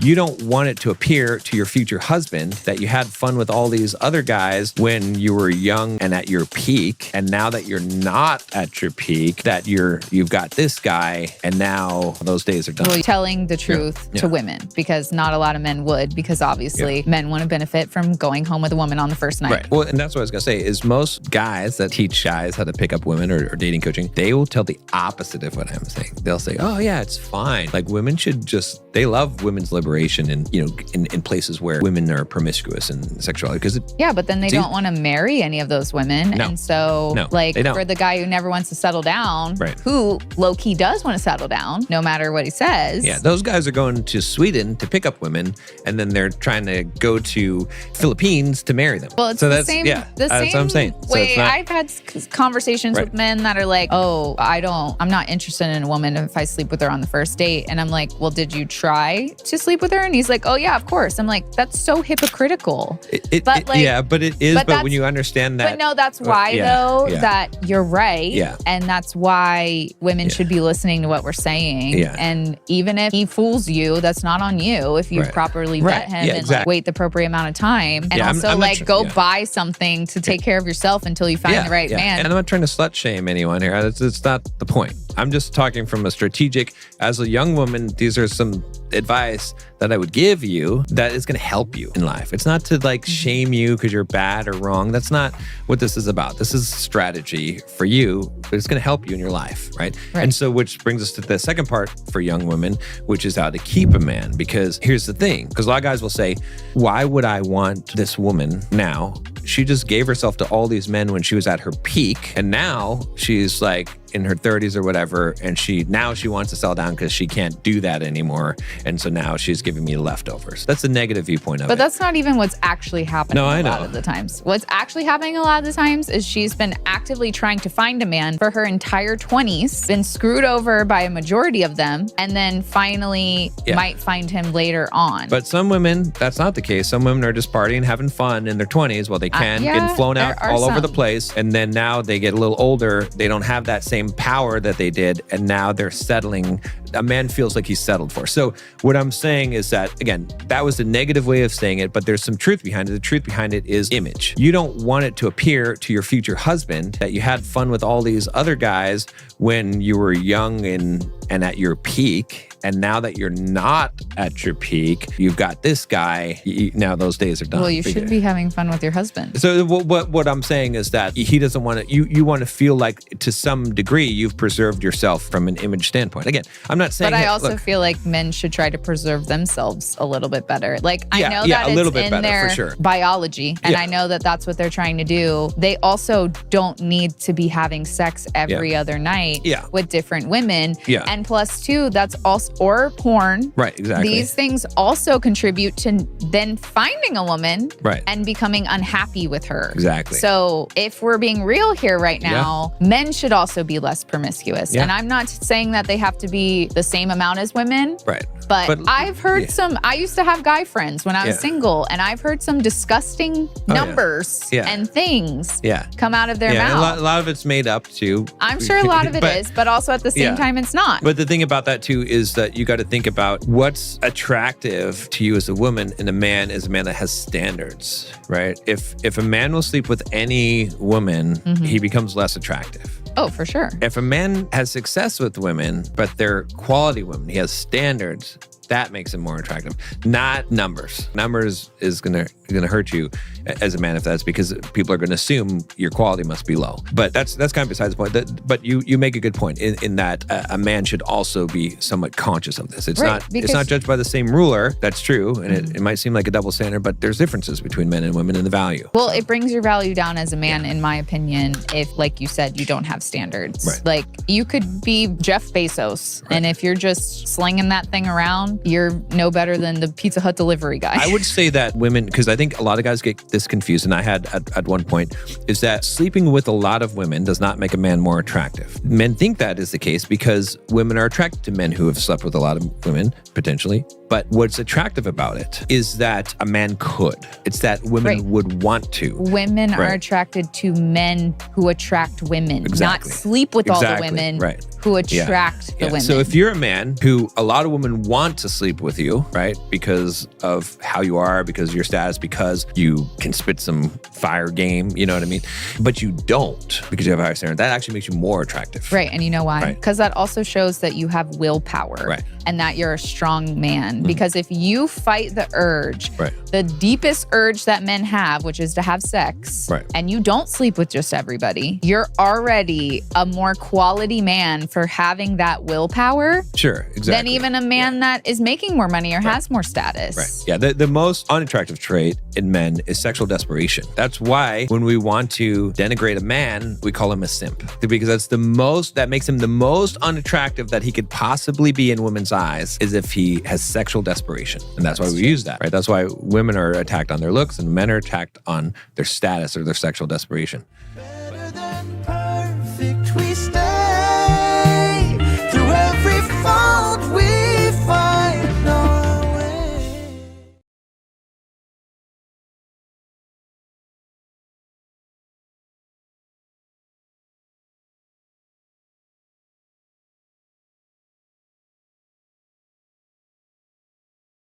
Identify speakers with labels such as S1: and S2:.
S1: You don't want it to appear to your future husband that you had fun with all these other guys when you were young and at your peak. And now that you're not at your peak, that you've got this guy and now those days are done.
S2: Well, telling the truth to women, because not a lot of men would, because obviously men want to benefit from going home with a woman on the first night.
S1: Right. Well, and that's what I was going to say is most guys that teach guys how to pick up women or dating coaching, they will tell the opposite of what I'm saying. They'll say, oh yeah, it's fine. Like women should they love women's liberation and, in places where women are promiscuous and sexuality.
S2: But then they don't want to marry any of those women.
S1: No.
S2: And so for the guy who never wants to settle down, who low-key does want to settle down, no matter what he says.
S1: Yeah, those guys are going to Sweden to pick up women, and then they're trying to go to Philippines to marry them.
S2: Well, it's the same
S1: that's what I'm saying.
S2: Way I've had conversations with men that are like, oh, I'm not interested in a woman if I sleep with her on the first date. And I'm like, well, did you try to sleep with her? And he's like, oh yeah, of course. I'm like, that's so hypocritical.
S1: But it is. But when you understand that.
S2: But no, that's why that you're right.
S1: Yeah.
S2: And that's why women should be listening to what we're saying.
S1: Yeah.
S2: And even if he fools you, that's not on you if you properly vet him and wait the appropriate amount of time. And also go buy something to take care of yourself until you find the right man.
S1: And I'm not trying to slut shame anyone here. It's not the point. I'm just talking from a strategic, as a young woman, these are some advice that I would give you that is going to help you in life. It's not to shame you because you're bad or wrong. That's not what this is about. This is strategy for you, but it's going to help you in your life, right? And so which brings us to the second part for young women, which is how to keep a man. Because here's the thing, because a lot of guys will say, why would I want this woman now? She just gave herself to all these men when she was at her peak. And now she's like in her 30s or whatever. And now she wants to settle down because she can't do that anymore. And so now she's giving me leftovers. That's the negative viewpoint of it.
S2: But that's not even what's actually happening a lot of the times. What's actually happening a lot of the times is she's been actively trying to find a man for her entire 20s, been screwed over by a majority of them, and then finally might find him later on.
S1: But some women, that's not the case. Some women are just partying, having fun in their 20s while they can, getting flown out all over the place. And then now they get a little older. They don't have that same power that they did. And now they're settling. A man feels like he's settled for. So what I'm saying is that, again, that was the negative way of saying it, but there's some truth behind it. The truth behind it is image. You don't want it to appear to your future husband that you had fun with all these other guys when you were young and at your peak. And now that you're not at your peak, you've got this guy. Now those days are done.
S2: Well, you should be having fun with your husband.
S1: So what I'm saying is that he doesn't want to, you want to feel like to some degree you've preserved yourself from an image standpoint. Again, I'm not saying.
S2: But I also feel like men should try to preserve themselves a little bit better. Like I know that it's in their biology, and I know that that's what they're trying to do. They also don't need to be having sex every other night with different women. And plus two, that's also, or porn.
S1: Right, exactly.
S2: These things also contribute to then finding a woman and becoming unhappy with her.
S1: Exactly.
S2: So if we're being real here right now, men should also be less promiscuous. And I'm not saying that they have to be the same amount as women.
S1: Right.
S2: But I've heard I used to have guy friends when I was single, and I've heard some disgusting numbers and things come out of their mouth.
S1: A lot of it's made up too.
S2: I'm sure a lot of it is, but also at the same time, it's not.
S1: But the thing about that too is that you got to think about what's attractive to you as a woman, and a man is a man that has standards, right? If a man will sleep with any woman, he becomes less attractive.
S2: Oh, for sure.
S1: If a man has success with women, but they're quality women, he has standards, that makes him more attractive, not numbers. Numbers is gonna hurt you as a man if that's because people are gonna assume your quality must be low. But that's kind of besides the point. But you make a good point in that a man should also be somewhat conscious of this. It's not judged by the same ruler. That's true, and it might seem like a double standard, but there's differences between men and women in the value.
S2: Well, it brings your value down as a man, in my opinion, if, like you said, you don't have standards.
S1: Right.
S2: Like you could be Jeff Bezos, and if you're just slinging that thing around, you're no better than the Pizza Hut delivery guy.
S1: I would say that women, because I think a lot of guys get this confused, and I had at one point, is that sleeping with a lot of women does not make a man more attractive. Men think that is the case because women are attracted to men who have slept with a lot of women, potentially. But what's attractive about it is that a man could. It's that women would want to.
S2: Women are attracted to men who attract women, not sleep with all the women who attract the women.
S1: So if you're a man who a lot of women want to sleep with you, right? Because of how you are, because of your status, because you can spit some fire game, you know what I mean? But you don't because you have a higher standard. That actually makes you more attractive.
S2: Right. And you know why? Because that also shows that you have willpower and that you're a strong man. Because if you fight the urge, the deepest urge that men have, which is to have sex, and you don't sleep with just everybody, you're already a more quality man for having that willpower.
S1: Sure, exactly.
S2: Than even a man that is making more money or has more status.
S1: Right. Yeah, the most unattractive trait in men is sexual desperation. That's why when we want to denigrate a man, we call him a simp. Because that makes him the most unattractive that he could possibly be in women's eyes is if he has sexual desperation. And that's why we use that, right? That's why women are attacked on their looks and men are attacked on their status or their sexual desperation.